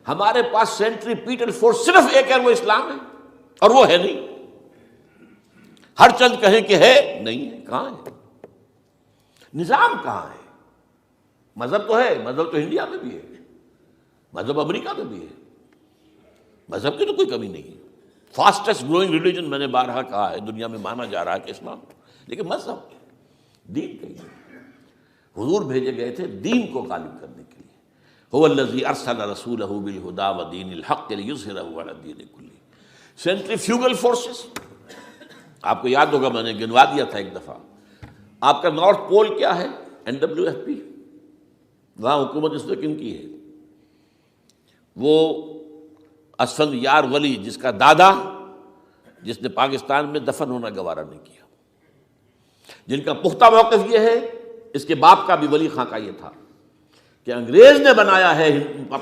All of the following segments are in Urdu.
ہمارے پاس سینٹریپیٹل فورس صرف ایک ہے، وہ اسلام ہے، اور وہ ہے نہیں۔ ہر چند کہیں کہ ہے، نہیں ہے، کہاں ہے؟ نظام کہاں ہے؟ مذہب تو ہے، مذہب تو انڈیا میں بھی ہے، مذہب امریکہ میں بھی ہے، مذہب کی تو کوئی کمی نہیں ہے۔ فاسٹسٹ گروئنگ ریلیجن میں نے بارہا کہا ہے دنیا میں مانا جا رہا ہے کہ اسلام، لیکن مذہب دین کہیں نہیں۔ حضور بھیجے گئے تھے دین کو غالب کرنے کے لیے۔ هو الذی ارسل رسولہ بالہدی ودین الحق لیظہرہ علی الدین کلہ۔ سینٹریفیوگل فورسز، آپ کو یاد ہوگا میں نے گنوا دیا تھا ایک دفعہ۔ آپ کا نارتھ پول کیا ہے؟ NWFP، وہاں حکومت اس وقت ان کی ہے۔ وہ اسفند یار ولی جس کا دادا، جس نے پاکستان میں دفن ہونا گوارا نہیں کیا، جن کا پختہ موقف یہ ہے، اس کے باپ کا بھی ولی خاں کا یہ تھا کہ انگریز نے بنایا ہے،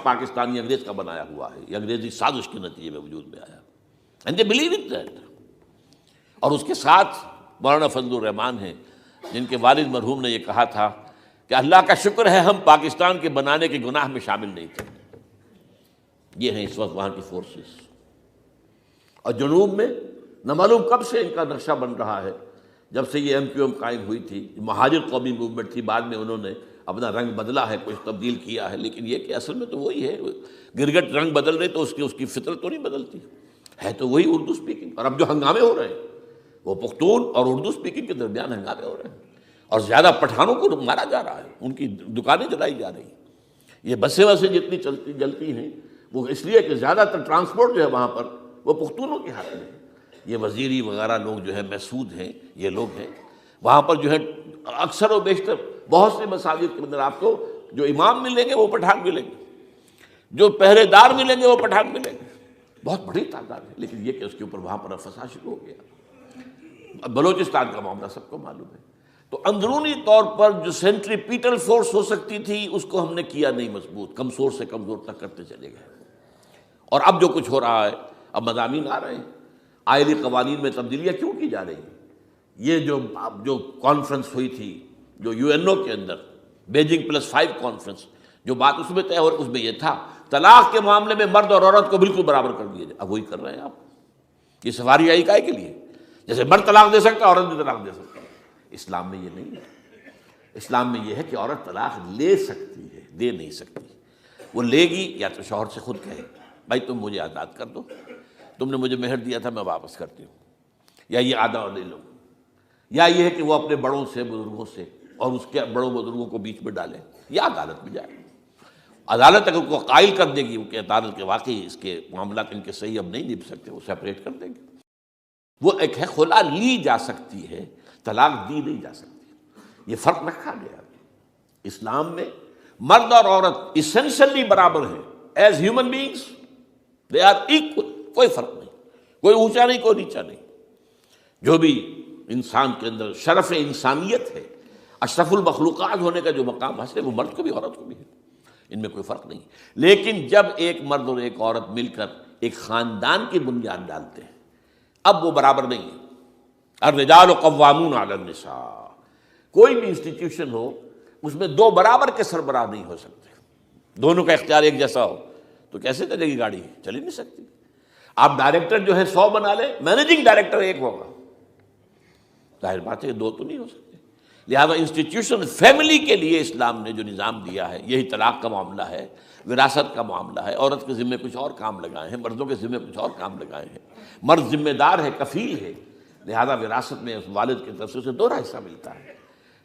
پاکستانی انگریز کا بنایا ہوا ہے، یہ انگریزی سازش کے نتیجے میں وجود میں آیا، and they believe in that. اور اس کے ساتھ مولانا فضل الرحمان ہیں، جن کے والد مرحوم نے یہ کہا تھا کہ اللہ کا شکر ہے ہم پاکستان کے بنانے کے گناہ میں شامل نہیں تھے۔ یہ ہیں اس وقت وہاں کی فورسز۔ اور جنوب میں نہ معلوم کب سے ان کا نقشہ بن رہا ہے، جب سے یہ MQM قائم ہوئی تھی، مہاجر قومی موومنٹ تھی، بعد میں انہوں نے اپنا رنگ بدلا ہے، کچھ تبدیل کیا ہے، لیکن یہ کہ اصل میں تو وہی ہے۔ گرگٹ رنگ بدل رہے تو اس کی فطرت تو نہیں بدلتی، ہے تو وہی اردو سپیکنگ۔ اور اب جو ہنگامے ہو رہے ہیں وہ پختون اور اردو سپیکنگ کے درمیان ہنگامے ہو رہے ہیں، اور زیادہ پٹھانوں کو مارا جا رہا ہے، ان کی دکانیں جلائی جا رہی ہیں۔ یہ بسیں جتنی جلتی ہیں وہ اس لیے کہ زیادہ تر ٹرانسپورٹ جو ہے وہاں پر وہ پختونوں کے ہاتھ میں ہے۔ یہ وزیری وغیرہ لوگ جو ہے محسود ہیں، یہ لوگ ہیں وہاں پر جو ہے اکثر و بیشتر بہت سے مساجد کے اندر آپ کو جو امام ملیں گے وہ پٹھان ملیں گے، جو پہرے دار ملیں گے وہ پٹھان ملیں گے، بہت بڑی تعداد ہے۔ لیکن یہ کہ اس کے اوپر وہاں پر فساد شروع ہو گیا۔ بلوچستان کا معاملہ سب کو معلوم ہے۔ تو اندرونی طور پر جو سینٹریپیٹل فورس ہو سکتی تھی اس کو ہم نے کیا نہیں مضبوط، کمزور سے کمزور تک کرتے چلے گئے۔ اور اب جو کچھ ہو رہا ہے، اب مضامین آ رہے ہیں، آئلی قوانین میں تبدیلیاں کیوں کی جا رہی ہیں؟ یہ جو کانفرنس ہوئی تھی جو UNO کے اندر، بیجنگ +5 کانفرنس، جو بات اس میں طے اور اس میں یہ تھا طلاق کے معاملے میں مرد اور عورت کو بالکل برابر کر دیا جائے۔ اب وہی کر رہے ہیں آپ۔ یہ سفاری آئی کائے کے لیے؟ جیسے مرد طلاق دے سکتا ہے، عورت بھی طلاق دے سکتا ہے۔ اسلام میں یہ نہیں ہے۔ اسلام میں یہ ہے کہ عورت طلاق لے سکتی ہے، دے نہیں سکتی۔ وہ لے گی یا تو شوہر سے خود کہے بھائی تم مجھے آزاد کر دو، تم نے مجھے مہر دیا تھا میں واپس کرتی ہوں، یا یہ آدھا لے لو، یا یہ ہے کہ وہ اپنے بڑوں سے، بزرگوں سے، اور اس کے بڑوں بزرگوں کو بیچ میں ڈالے، یا عدالت میں جائے۔ عدالت اگر کو قائل کر دے گی کہ عدالت کے واقعی اس کے معاملات ان کے صحیح اب نہیں نبھ سکتے، وہ سیپریٹ کر دیں گے۔ وہ ایک ہے خلا لی جا سکتی ہے، طلاق دی نہیں جا سکتی۔ یہ فرق رکھا گیا۔ اسلام میں مرد اور عورت اسینشلی برابر ہیں، as human beings they are equal, کوئی فرق نہیں، کوئی اونچا نہیں، کوئی نیچا نہیں۔ جو بھی انسان کے اندر شرف انسانیت ہے، اشرف المخلوقات ہونے کا جو مقام حاصل ہے، وہ مرد کو بھی عورت کو بھی ہے، ان میں کوئی فرق نہیں۔ لیکن جب ایک مرد اور ایک عورت مل کر ایک خاندان کی بنیاد ڈالتے ہیں، اب وہ برابر نہیں ہے۔ الرجال قوامون علی النساء، کوئی بھی انسٹیٹیوشن ہو اس میں دو برابر کے سربراہ نہیں ہو سکتے، دونوں کا اختیار ایک جیسا ہو تو کیسے چلے گی گاڑی؟ چل ہی نہیں سکتی۔ آپ ڈائریکٹر جو ہے 100 بنا لیں، مینیجنگ ڈائریکٹر ایک ہوگا، ظاہر بات ہے دو تو نہیں ہو سکتے۔ لہذا انسٹیٹیوشن فیملی کے لیے اسلام نے جو نظام دیا ہے، یہی طلاق کا معاملہ ہے، وراثت کا معاملہ ہے، عورت کے ذمے کچھ اور کام لگائے ہیں، مردوں کے ذمے کچھ اور کام لگائے ہیں۔ مرد ذمہ دار ہے، کفیل ہے، لہذا وراثت میں اس والد کی طرف سے دوہرا حصہ ملتا ہے۔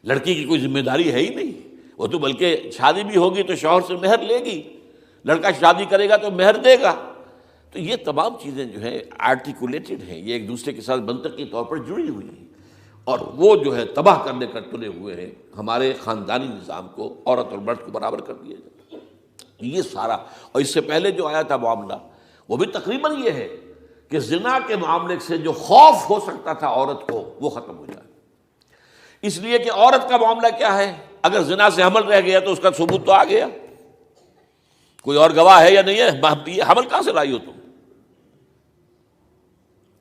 لڑکی کی کوئی ذمہ داری ہے ہی نہیں، وہ تو بلکہ شادی بھی ہوگی تو شوہر سے مہر لے گی، لڑکا شادی کرے گا تو مہر دے گا۔ تو یہ تمام چیزیں جو ہیں آرٹیکولیٹڈ ہیں، یہ ایک دوسرے کے ساتھ منطقی طور پر جڑی ہوئی ہیں، اور وہ جو ہے تباہ کرنے کر تلے ہوئے ہیں ہمارے خاندانی نظام کو، عورت اور مرد کو برابر کر دیا جائے۔ یہ سارا، اور اس سے پہلے جو آیا تھا معاملہ وہ بھی تقریباً یہ ہے کہ زنا کے معاملے سے جو خوف ہو سکتا تھا عورت کو وہ ختم ہو جائے، اس لیے کہ عورت کا معاملہ کیا ہے، اگر زنا سے حمل رہ گیا تو اس کا ثبوت تو آ گیا، کوئی اور گواہ ہے یا نہیں ہے، یہ حمل کہاں سے لائی ہو تم؟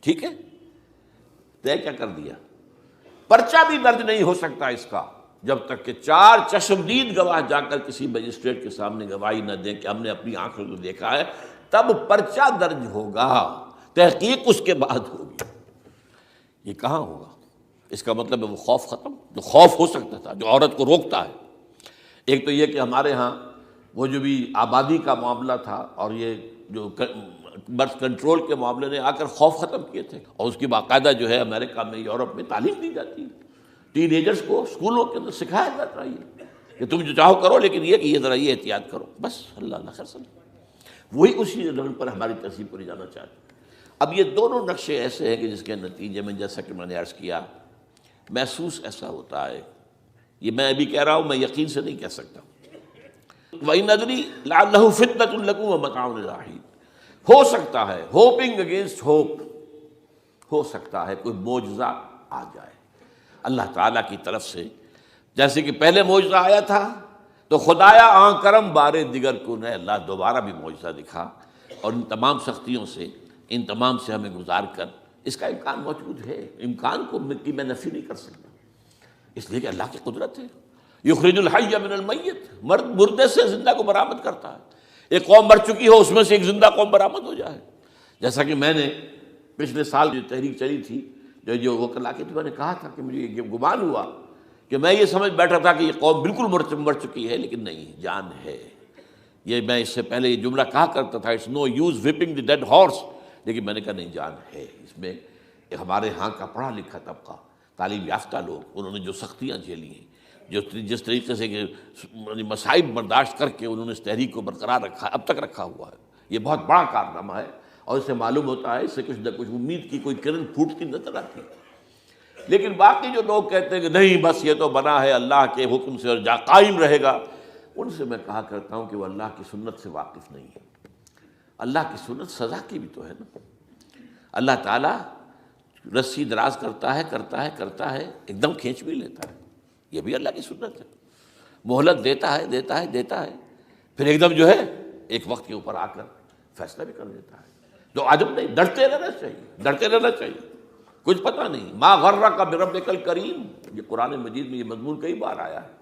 ٹھیک ہے، طے کیا کر دیا؟ پرچہ بھی درج نہیں ہو سکتا اس کا جب تک کہ 4 چشمدید گواہ جا کر کسی مجسٹریٹ کے سامنے گواہی نہ دیں کہ ہم نے اپنی آنکھوں کو دیکھا ہے، تب پرچہ درج ہوگا، تحقیق اس کے بعد ہوگی۔ یہ کہاں ہوگا؟ اس کا مطلب ہے وہ خوف ختم، جو خوف ہو سکتا تھا، جو عورت کو روکتا ہے۔ ایک تو یہ کہ ہمارے ہاں وہ جو بھی آبادی کا معاملہ تھا اور یہ جو برتھ کنٹرول کے معاملے نے آ کر خوف ختم کیے تھے، اور اس کی باقاعدہ جو ہے امریکہ میں، یورپ میں تعلیم دی جاتی ہے، ٹین ایجرز کو اسکولوں کے اندر سکھایا جاتا ہے کہ تم جو چاہو کرو، لیکن یہ کہ یہ ذرا یہ احتیاط کرو، بس اللہ خیر سمجھ۔ وہی اسی رنگ پر ہماری تہذیب کو لے جانا چاہتے ہیں۔ اب یہ دونوں نقشے ایسے ہیں کہ جس کے نتیجے میں، جیسا کہ میں نے عرض کیا، محسوس ایسا ہوتا ہے، یہ میں ابھی کہہ رہا ہوں، میں یقین سے نہیں کہہ سکتا۔ وَإِنْ أَدْرِي لَعَلَّهُ فِتْنَةٌ لَكُمْ وَمَتَاعٌ إِلَىٰ حِينٍ، ہو سکتا ہے، ہوپنگ اگینسٹ ہوپ، ہو سکتا ہے کوئی معجزہ آ جائے اللہ تعالیٰ کی طرف سے، جیسے کہ پہلے معجزہ آیا تھا تو خدایا آن کرم بارے دیگر کو نے اللہ دوبارہ بھی معجزہ دکھا، اور ان تمام سختیوں سے، ان تمام سے ہمیں گزار کر اس کا امکان موجود ہے، امکان کو میں نفی نہیں کر سکتا، اس لیے کہ اللہ کی قدرت ہے۔ یخرج الحی من المیت، مردے سے زندہ کو برآمد کرتا ہے۔ ایک قوم مر چکی ہو، اس میں سے ایک زندہ قوم برآمد ہو جائے، جیسا کہ میں نے پچھلے سال جو تحریک چلی تھی، جو وہ کلا کی تھی، میں نے کہا تھا کہ مجھے یہ گمان ہوا کہ میں یہ سمجھ بیٹھا تھا کہ یہ قوم بالکل مر چکی ہے، لیکن نہیں، جان ہے۔ یہ میں اس سے پہلے یہ جملہ کہا کرتا تھا، it's no use whipping the dead horse, لیکن میں نے کہا نہیں، جان ہے اس میں۔ ہمارے ہاں کا پڑھا لکھا طبقہ، تعلیم یافتہ لوگ، انہوں نے جو سختیاں جھیلی ہیں، جس طریقے سے کہ مصائب برداشت کر کے انہوں نے اس تحریک کو برقرار رکھا، اب تک رکھا ہوا ہے، یہ بہت بڑا کارنامہ ہے، اور اس سے معلوم ہوتا ہے، اس سے کچھ نہ کچھ امید کی کوئی کرن پھوٹتی نظر آتی ہے۔ لیکن باقی جو لوگ کہتے ہیں کہ نہیں بس یہ تو بنا ہے اللہ کے حکم سے اور قائم رہے گا، ان سے میں کہا کرتا ہوں کہ وہ اللہ کی سنت سے واقف نہیں ہے۔ اللہ کی سنت سزا کی بھی تو ہے نا۔ اللہ تعالیٰ رسی دراز کرتا ہے، ایک دم کھینچ بھی لیتا ہے، یہ بھی اللہ کی سنت ہے۔ مہلت دیتا ہے، پھر ایک دم جو ہے ایک وقت کے اوپر آ کر فیصلہ بھی کر دیتا ہے۔ جو عجب نہیں، ڈرتے رہنا چاہیے، کچھ پتہ نہیں۔ ما غرک بربک الکریم، یہ قرآن مجید میں یہ مضمون کئی بار آیا ہے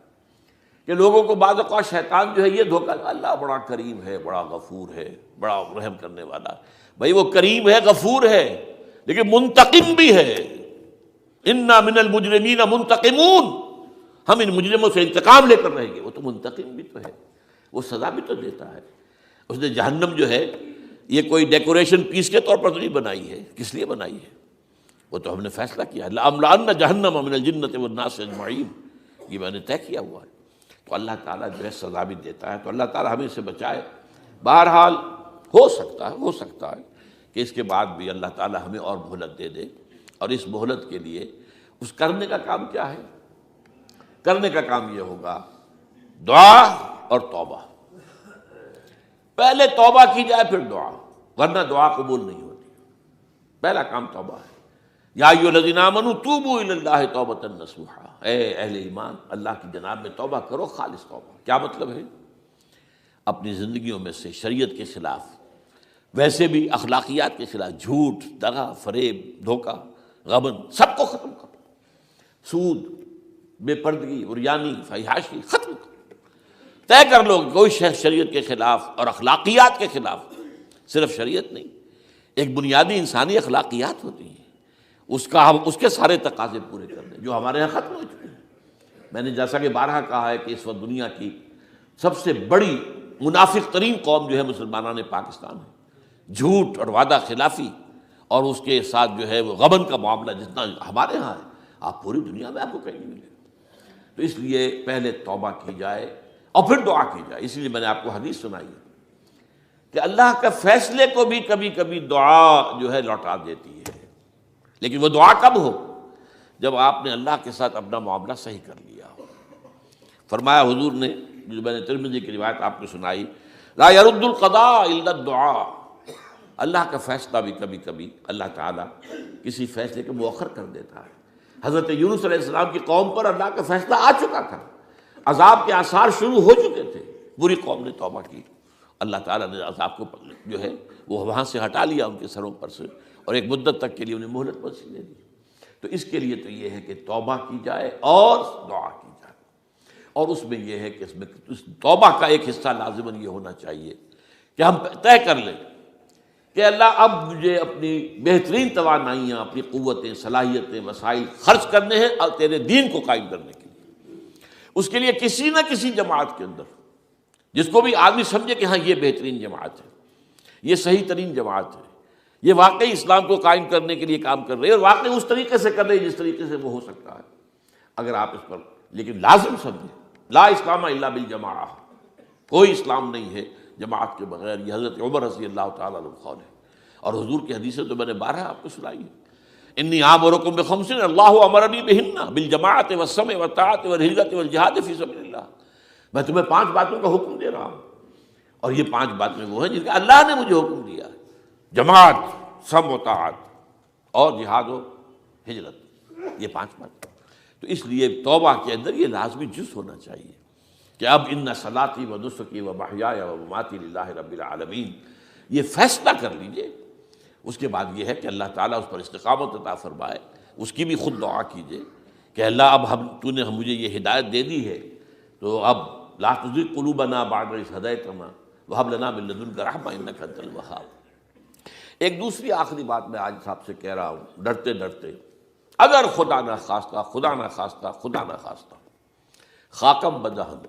کہ لوگوں کو بعض اوقات شیطان جو ہے یہ دھوکہ، اللہ بڑا کریم ہے، بڑا غفور ہے، بڑا رحم کرنے والا ہے۔ بھائی وہ کریم ہے، غفور ہے، لیکن منتقم بھی ہے۔ انا من المجرمین منتقمون، ہم ان مجرموں سے انتقام لے کر رہیں گے۔ وہ تو منتقم بھی تو ہے، وہ سزا بھی تو دیتا ہے۔ اس نے جہنم جو ہے یہ کوئی ڈیکوریشن پیس کے طور پر تو نہیں بنائی ہے، کس لیے بنائی ہے؟ وہ تو ہم نے فیصلہ کیا ہے، لَأَمْلَأَنَّ جَهَنَّمَ مِنَ الْجِنَّةِ وَالنَّاسِ أَجْمَعِينَ، یہ میں نے طے کیا ہوا ہے۔ تو اللہ تعالیٰ جو ہے سزا بھی دیتا ہے، تو اللہ تعالیٰ ہمیں سے بچائے۔ بہرحال ہو سکتا ہے کہ اس کے بعد بھی اللہ تعالیٰ ہمیں اور مہلت دے دے، اور اس مہلت کے لیے اس کرنے کا کام کیا ہے؟ کرنے کا کام یہ ہوگا دعا اور توبہ۔ پہلے توبہ کی جائے پھر دعا، ورنہ دعا قبول نہیں ہوتی۔ پہلا کام توبہ ہے۔ یا ایھا الذین آمنوا توبوا الی اللہ توبۃ نصوحا، اے اہل ایمان اللہ کی جناب میں توبہ کرو، خالص توبہ۔ کیا مطلب ہے؟ اپنی زندگیوں میں سے شریعت کے خلاف، ویسے بھی اخلاقیات کے خلاف، جھوٹ، دغا، فریب، دھوکہ، غبن، سب کو ختم کرو۔ سود، بے پردگی، عریانی، فحاشی ختم کرو۔ طے کر لو کہ کوئی شخص شریعت کے خلاف اور اخلاقیات کے خلاف، صرف شریعت نہیں، ایک بنیادی انسانی اخلاقیات ہوتی ہیں، اس کے سارے تقاضے پورے کر دیں جو ہمارے یہاں ختم ہو چکے ہیں۔ میں نے جیسا کہ بارہا کہا ہے کہ اس وقت دنیا کی سب سے بڑی منافق ترین قوم جو ہے مسلمانان پاکستان ہے۔ جھوٹ اور وعدہ خلافی اور اس کے ساتھ جو ہے وہ غبن کا معاملہ جتنا ہمارے ہاں ہے، آپ پوری دنیا میں آپ کو کہیں نہیں ملے۔ تو اس لیے پہلے توبہ کی جائے اور پھر دعا کی جائے۔ اس لیے میں نے آپ کو حدیث سنائی ہے کہ اللہ کے فیصلے کو بھی کبھی کبھی دعا جو ہے لوٹا دیتی ہے، لیکن وہ دعا کب ہو؟ جب آپ نے اللہ کے ساتھ اپنا معاملہ صحیح کر لیا ہو۔ فرمایا حضور نے، جو میں نے ترمذی کی روایت آپ کو سنائی، لا يرد القضاء الا الدعاء، اللہ کا فیصلہ بھی کبھی کبھی اللہ تعالیٰ کسی فیصلے کو مؤخر کر دیتا ہے۔ حضرت یونس علیہ السلام کی قوم پر اللہ کا فیصلہ آ چکا تھا، عذاب کے آثار شروع ہو چکے تھے، پوری قوم نے توبہ کی، اللہ تعالیٰ نے عذاب کو جو ہے وہ وہاں سے ہٹا لیا ان کے سروں پر سے، اور ایک مدت تک کے لیے انہیں مہلت دے دی۔ تو اس کے لیے تو یہ ہے کہ توبہ کی جائے اور دعا کی جائے۔ اور اس میں یہ ہے کہ اس میں توبہ کا ایک حصہ لازماً یہ ہونا چاہیے کہ ہم طے کر لیں کہ اللہ اب مجھے اپنی بہترین توانائیاں، اپنی قوتیں، صلاحیتیں، وسائل خرچ کرنے ہیں اور تیرے دین کو قائم کرنے کے لیے۔ اس کے لیے کسی نہ کسی جماعت کے اندر، جس کو بھی آدمی سمجھے کہ ہاں یہ بہترین جماعت ہے، یہ صحیح ترین جماعت ہے، یہ واقعی اسلام کو قائم کرنے کے لیے کام کر رہے ہیں اور واقعی اس طریقے سے کر رہے ہیں جس طریقے سے وہ ہو سکتا ہے، اگر آپ اس پر لیکن لازم سمجھیں لا اسلام الا بالجماعہ، کوئی اسلام نہیں ہے جماعت کے بغیر۔ یہ حضرت عمر رضی اللہ تعالیٰ عنہ قول ہے، اور حضور کی حدیثیں تو میں نے 12 آپ کو سنائی ہے۔ انی آمرکم بخمس اللہ امرنی بہن بالجماعۃ والسمع والطاعۃ والہجرۃ والجہاد فی سبیل اللہ، میں تمہیں 5 باتوں کا حکم دے رہا ہوں، اور یہ 5 باتیں وہ ہیں جن کا اللہ نے مجھے حکم دیا ہے، جماعت، سمع و طاعت اور جہاد و ہجرت، یہ 5 باتیں۔ تو اس لیے توبہ کے اندر یہ لازمی جز ہونا چاہیے کہ اب ان صلاتی و نسکی و محیای و مماتی للہ رب العالمین، یہ فیصلہ کر لیجئے۔ اس کے بعد یہ ہے کہ اللہ تعالیٰ اس پر استقامت عطا فرمائے، اس کی بھی خود دعا کیجئے کہ اللہ اب تو نے مجھے یہ ہدایت دے دی ہے، تو اب لا تزغ قلوبنا بعد اذ ہدیتنا وہب لنا من لدنک رحمۃ انک انت الوہاب۔ ایک دوسری آخری بات میں آج صاحب سے کہہ رہا ہوں، ڈرتے ڈرتے، اگر خدا نہ خواستہ، خدا نہ خواستہ، خدا نہ خواستہ، خاکم بدہن،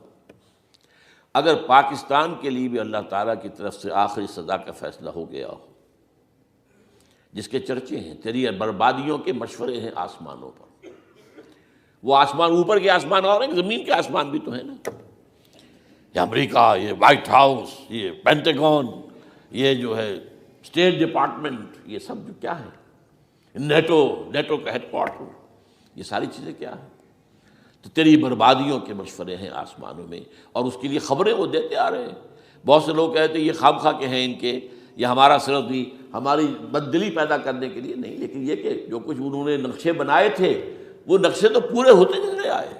اگر پاکستان کے لیے بھی اللہ تعالیٰ کی طرف سے آخری سزا کا فیصلہ ہو گیا ہو، جس کے چرچے ہیں، تیری بربادیوں کے مشورے ہیں آسمانوں پر، وہ آسمان اوپر کے آسمان اور ہیں، زمین کے آسمان بھی تو ہیں نا، یہ امریکہ، یہ وائٹ ہاؤس، یہ پینٹاگون، یہ جو ہے اسٹیٹ ڈپارٹمنٹ، یہ سب جو کیا ہے، نیٹو کا ہیڈ کوارٹر، یہ ساری چیزیں کیا ہیں؟ تو تیری بربادیوں کے مشورے ہیں آسمانوں میں، اور اس کے لیے خبریں وہ دیتے آ رہے ہیں۔ بہت سے لوگ کہتے ہیں یہ خام خواہ کے ہیں ان کے، یہ ہمارا صرف بھی ہماری بددلی پیدا کرنے کے لیے نہیں، لیکن یہ کہ جو کچھ انہوں نے نقشے بنائے تھے وہ نقشے تو پورے ہوتے چلے آئے۔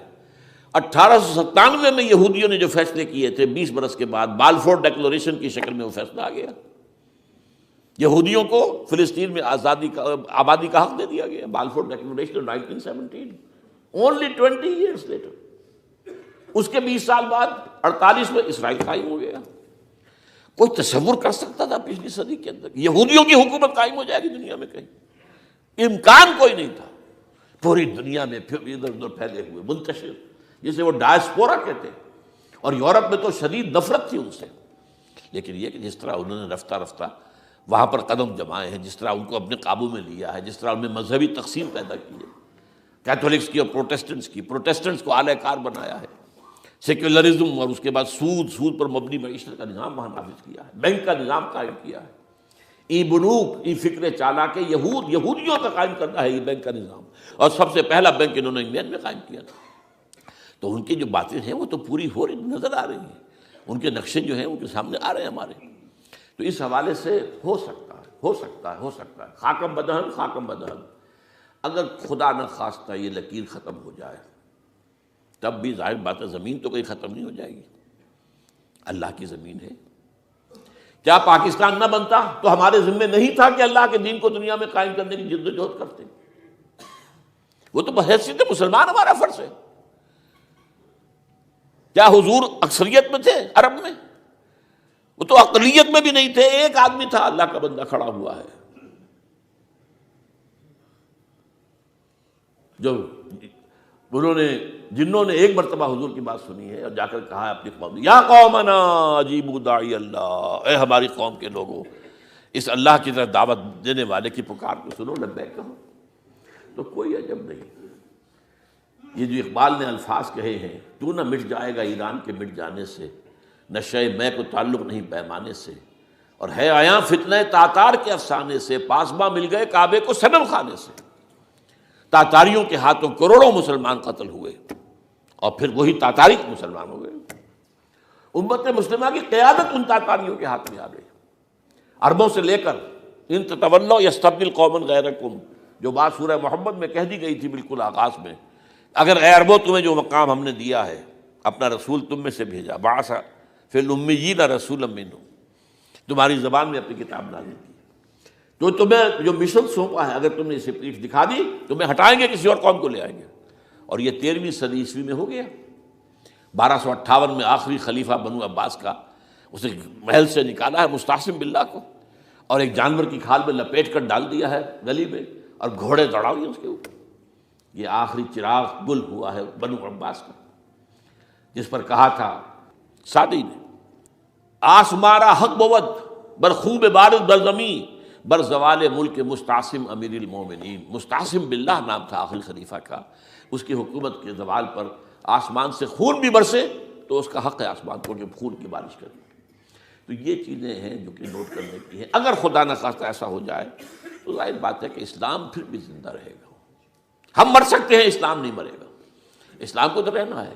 1897 میں یہودیوں نے جو فیصلے کیے تھے، 20 برس کے بعد بالفور ڈیکلریشن کی شکل میں وہ فیصلہ آ گیا، یہودیوں کو فلسطین میں آبادی کا حق دے دیا گیا، Balfour declaration 1917، only 20 years later۔ اس کے 20 سال بعد 48 میں اسرائیل قائم ہو گیا۔ کوئی تصور کر سکتا تھا پچھلی صدی کے اندر یہودیوں کی حکومت قائم ہو جائے گی دنیا میں؟ کہیں امکان کوئی نہیں تھا۔ پوری دنیا میں پھر ادھر ادھر پھیلے ہوئے، منتشر، جسے وہ ڈائسپورا کہتے ہیں، اور یورپ میں تو شدید نفرت تھی ان سے، لیکن یہ کہ جس طرح انہوں نے رفتہ رفتہ وہاں پر قدم جمائے ہیں، جس طرح ان کو اپنے قابو میں لیا ہے، جس طرح ان میں مذہبی تقسیم پیدا کی ہے، کیتھولکس کی اور پروٹیسٹنٹس کی، پروٹیسٹنٹس کو اعلی کار بنایا ہے، سیکولرزم اور اس کے بعد سود پر مبنی معیشت کا نظام وہاں نافذ کیا ہے، بینک کا نظام قائم کیا ہے، ای بنوک، ای فکر چالاک یہودیوں کا قائم کرنا ہے یہ بینک کا نظام، اور سب سے پہلا بینک انہوں نے انگلینڈ میں قائم کیا تھا۔ تو ان کی جو باتیں ہیں وہ تو پوری ہو رہی نظر آ رہی ہیں، ان کے نقشے جو ہیں ان کے سامنے آ رہے ہیں ہمارے۔ تو اس حوالے سے ہو سکتا ہے خاکم بدہن، اگر خدا نہ خواستہ یہ لکیر ختم ہو جائے، تب بھی ظاہر بات ہے زمین تو کوئی ختم نہیں ہو جائے گی، اللہ کی زمین ہے۔ کیا پاکستان نہ بنتا تو ہمارے ذمے نہیں تھا کہ اللہ کے دین کو دنیا میں قائم کرنے کی جد و جہد کرتے؟ وہ تو بحیثیت مسلمان ہمارا فرض ہے۔ کیا حضور اکثریت میں تھے عرب میں؟ وہ تو اقلیت میں بھی نہیں تھے، ایک آدمی تھا اللہ کا بندہ کھڑا ہوا ہے، جو جنہوں نے ایک مرتبہ حضور کی بات سنی ہے اور جا کر کہا ہے اپنی قوم، یا قومنا اجیبوا داعی اللہ، اے ہماری قوم کے لوگوں، اس اللہ کی طرف دعوت دینے والے کی پکار کو سنو، لبیک کہو۔ تو کوئی عجب نہیں، یہ جو اقبال نے الفاظ کہے ہیں، تو نہ مٹ جائے گا ایران کے مٹ جانے سے، نشے میں کو تعلق نہیں پیمانے سے، اور ہے آیا فتنہ تاتار کے افسانے سے، پاسباں مل گئے کعبے کو صنم خانے سے۔ تاتاریوں کے ہاتھوں کروڑوں مسلمان قتل ہوئے، اور پھر وہی تاتاری مسلمان ہو گئے۔ امت مسلمہ کی قیادت ان تاتاریوں کے ہاتھ میں آ گئی، عربوں سے لے کر ان تتولوا یستبدل قوما غیرکم، جو بات سورہ محمد میں کہہ دی گئی تھی بالکل آغاز میں، اگر اے عربوں تمہیں جو مقام ہم نے دیا ہے، اپنا رسول تم میں سے بھیجا، بعث فی الامیین رسولا منہم، تمہاری زبان میں اپنی کتاب نازل کی، تو تمہیں جو مشن سونپا ہے اگر تم نے اسے پیٹھ دکھا دی، تمہیں ہٹائیں گے، کسی اور قوم کو لے آئیں گے۔ اور یہ 13ویں صدی عیسوی میں ہو گیا۔ 1258 میں آخری خلیفہ بنو عباس کا، اسے محل سے نکالا ہے مستعصم باللہ کو، اور ایک جانور کی کھال میں لپیٹ کر ڈال دیا ہے گلی میں، اور گھوڑے دوڑا دیے اس کے اوپر۔ یہ آخری چراغ گل ہوا ہے بنو عباس کا، جس پر کہا تھا سعدی نے، آسمارا حق بود بر خوب بارد بر زمین بر زوال ملک مستعصم امیر المومنین۔ مستعصم باللہ نام تھا آخری خلیفہ کا، اس کی حکومت کے زوال پر آسمان سے خون بھی برسے تو اس کا حق ہے آسمان کو کہ خون کی بارش کرے۔ تو یہ چیزیں ہیں جو کہ نوٹ کرنے کی ہیں۔ اگر خدا نہ خواستہ ایسا ہو جائے تو ظاہر بات ہے کہ اسلام پھر بھی زندہ رہے گا۔ ہم مر سکتے ہیں، اسلام نہیں مرے گا، اسلام کو تو رہنا ہے۔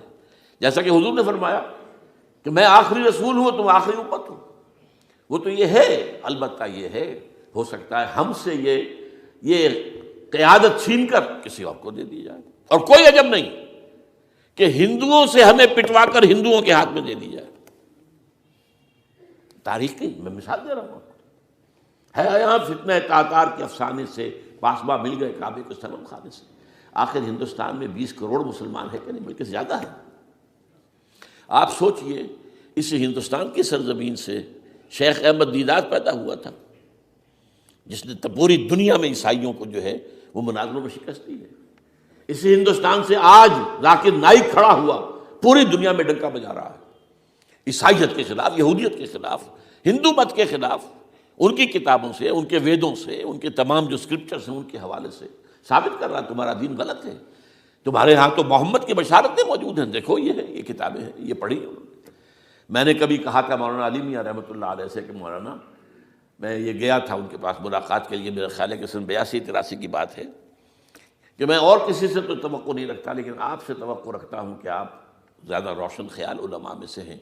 جیسا کہ حضور نے فرمایا کہ میں آخری رسول ہوں، تم آخری امت ہو، وہ تو یہ ہے، البتہ یہ ہے ہو سکتا ہے ہم سے یہ قیادت چھین کر کسی اور کو دے دی جائے، اور کوئی عجب نہیں کہ ہندوؤں سے ہمیں پٹوا کر ہندوؤں کے ہاتھ میں دے دی جائے۔ تاریخ کی میں مثال دے رہا ہوں، ہے یہاں فتنہ تاتار کے افسانے سے پاسباں مل گئے کعبے کے صنم خانے سے۔ آخر ہندوستان میں 20 کروڑ مسلمان ہے کہ نہیں، بلکہ زیادہ ہے۔ آپ سوچئے اس ہندوستان کی سرزمین سے شیخ احمد دیدات پیدا ہوا تھا، جس نے پوری دنیا میں عیسائیوں کو جو ہے وہ مناظروں میں شکست دی ہے۔ اسی ہندوستان سے آج ذاکر نائک کھڑا ہوا، پوری دنیا میں ڈنکا بجا رہا ہے، عیسائیت کے خلاف، یہودیت کے خلاف، ہندو مت کے خلاف۔ ان کی کتابوں سے، ان کے ویدوں سے، ان کے تمام جو اسکرپچرز ہیں ان کے حوالے سے ثابت کر رہا تمہارا دین غلط ہے۔ تمہارے ہاں تو محمد کی بشارتیں موجود ہیں، دیکھو یہ ہے، یہ کتابیں ہیں، یہ پڑھی انہوں نے۔ میں نے کبھی کہا تھا مولانا علی میاں رحمۃ اللہ علیہ سے کہ مولانا، میں یہ گیا تھا ان کے پاس ملاقات کے لیے، میرا خیال ہے کہ سن 82-83 کی بات ہے، کہ میں اور کسی سے تو توقع نہیں رکھتا، لیکن آپ سے توقع رکھتا ہوں کہ آپ زیادہ روشن خیال علماء میں سے ہیں،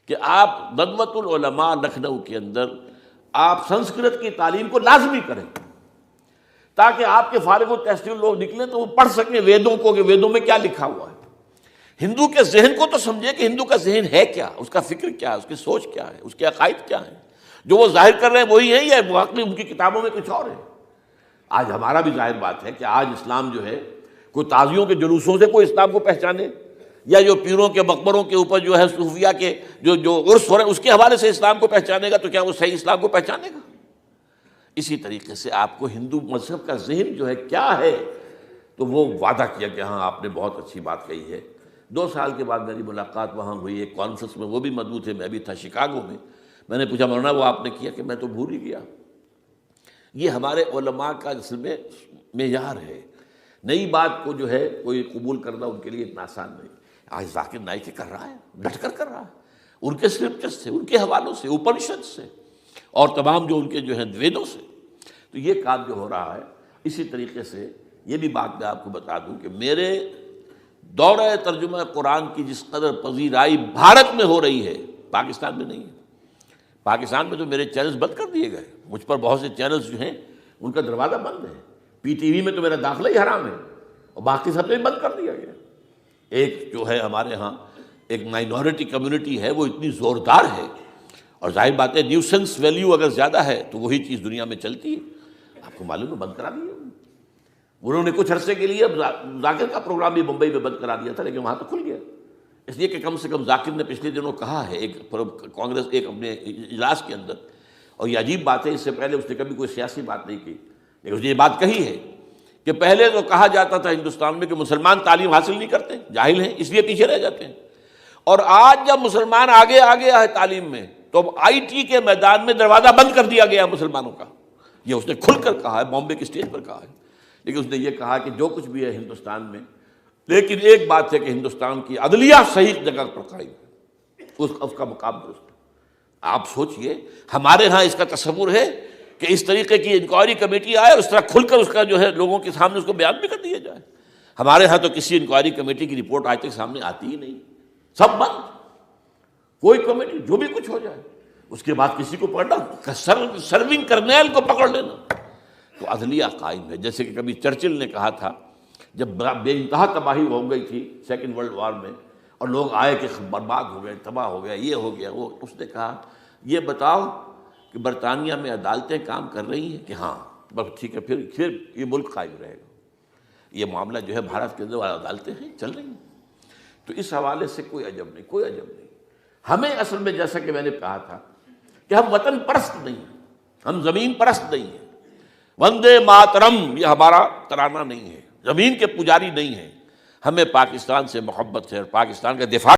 کہ آپ ندوۃ العلماء لکھنؤ کے اندر آپ سنسکرت کی تعلیم کو لازمی کریں، تاکہ آپ کے فارغ التحصیل لوگ نکلیں تو وہ پڑھ سکیں ویدوں کو کہ ویدوں میں کیا لکھا ہوا ہے۔ ہندو کے ذہن کو تو سمجھے کہ ہندو کا ذہن ہے کیا، اس کا فکر کیا ہے، اس کی سوچ کیا ہے، اس کے عقائد کیا ہیں، جو وہ ظاہر کر رہے ہیں وہی ہیں یا واقعی ان کی کتابوں میں کچھ اور ہے۔ آج ہمارا بھی ظاہر بات ہے کہ آج اسلام جو ہے، کوئی تازیوں کے جلوسوں سے کوئی اسلام کو پہچانے، یا جو پیروں کے مقبروں کے اوپر جو ہے صوفیہ کے جو عرس ہو رہے ہیں اس کے حوالے سے اسلام کو پہچانے گا، تو کیا وہ صحیح اسلام کو پہچانے گا؟ اسی طریقے سے آپ کو ہندو مذہب کا ذہن جو ہے کیا ہے، تو وہ وعدہ کیا کہ ہاں آپ نے بہت اچھی بات کہی ہے۔ 2 سال کے بعد میری ملاقات وہاں ہوئی ایک کانفرنس میں، وہ بھی مدعو تھے، میں بھی تھا شکاگو میں۔ میں نے پوچھا مولانا وہ آپ نے کیا؟ کہ میں تو بھول ہی گیا۔ یہ ہمارے علماء کا اصل میں معیار ہے، نئی بات کو جو ہے کوئی قبول کرنا ان کے لیے اتنا آسان نہیں۔ آج ذاکر نائک کر رہا ہے، ڈٹ کر کر رہا ہے، ان کے اسکرپچر سے، ان کے حوالوں سے، اپنشد سے، اور تمام جو ان کے جو ہیں ویدوں سے۔ تو یہ کام جو ہو رہا ہے، اسی طریقے سے یہ بھی بات میں آپ کو بتا دوں کہ میرے دورہ ترجمہ قرآن کی جس قدر پذیرائی بھارت میں ہو رہی ہے، پاکستان میں نہیں ہے۔ پاکستان میں تو میرے چینلز بند کر دیے گئے، مجھ پر بہت سے چینلز جو ہیں ان کا دروازہ بند ہے، پی ٹی وی میں تو میرا داخلہ ہی حرام ہے، اور باقی سب میں بند کر دیا گیا۔ ایک جو ہے ہمارے ہاں ایک مائنورٹی کمیونٹی ہے، وہ اتنی زوردار ہے، اور ظاہر بات ہے نیوسنس ویلیو اگر زیادہ ہے تو وہی چیز دنیا میں چلتی ہے۔ آپ کو معلوم ہے بند کرا دیا انہوں نے کچھ عرصے کے لیے۔ اب ذاکر کا پروگرام بھی ممبئی میں بند کرا دیا تھا، لیکن وہاں تو کھل گیا، اس لیے کہ کم سے کم ذاکر نے پچھلے دنوں کہا ہے ایک کانگریس ایک اپنے اجلاس کے اندر، اور یہ عجیب بات ہے، اس سے پہلے اس نے کبھی کوئی سیاسی بات نہیں کی، لیکن اس نے یہ بات کہی ہے کہ پہلے تو کہا جاتا تھا ہندوستان میں کہ مسلمان تعلیم حاصل نہیں کرتے، جاہل ہیں، اس لیے پیچھے رہ جاتے ہیں، اور آج جب مسلمان آگے آگے ہے تعلیم میں، تو اب آئی ٹی کے میدان میں دروازہ بند کر دیا گیا مسلمانوں کا۔ یہ اس نے کھل کر کہا ہے، بامبے کی اسٹیج پر کہا ہے، لیکن اس نے یہ کہا کہ جو کچھ بھی ہے ہندوستان میں، لیکن ایک بات ہے کہ ہندوستان کی عدلیہ صحیح جگہ پر قائم ہے، اس کا مقام درست ہے۔ آپ سوچئے ہمارے ہاں اس کا تصور ہے کہ اس طریقے کی انکوائری کمیٹی آئے اور اس طرح کھل کر اس کا جو ہے لوگوں کے سامنے اس کو بیان بھی کر دیا جائے؟ ہمارے ہاں تو کسی انکوائری کمیٹی کی رپورٹ آج تک سامنے آتی ہی نہیں، سب بند۔ کوئی کمیٹی جو بھی کچھ ہو جائے، اس کے بعد کسی کو پکڑنا، سرونگ کرنیل کو پکڑ لینا، تو عدلیہ قائم ہے۔ جیسے کہ کبھی چرچل نے کہا تھا، جب بے انتہا تباہی ہو گئی تھی سیکنڈ ورلڈ وار میں، اور لوگ آئے کہ برباد ہو گئے، تباہ ہو گیا، یہ ہو گیا وہ، اس نے کہا یہ بتاؤ کہ برطانیہ میں عدالتیں کام کر رہی ہیں؟ کہ ہاں، بس ٹھیک ہے، پھر یہ ملک قائم رہے گا۔ یہ معاملہ جو ہے بھارت کے اندر عدالتیں ہیں، چل رہی ہیں۔ تو اس حوالے سے کوئی عجب نہیں، کوئی عجب نہیں. ہمیں اصل میں جیسا کہ میں نے کہا تھا کہ ہم وطن پرست نہیں ہیں، ہم زمین پرست نہیں ہیں. وندے ماترم یہ ہمارا ترانہ نہیں ہے، زمین کے پجاری نہیں ہیں. ہمیں پاکستان سے محبت ہے اور پاکستان کا دفاع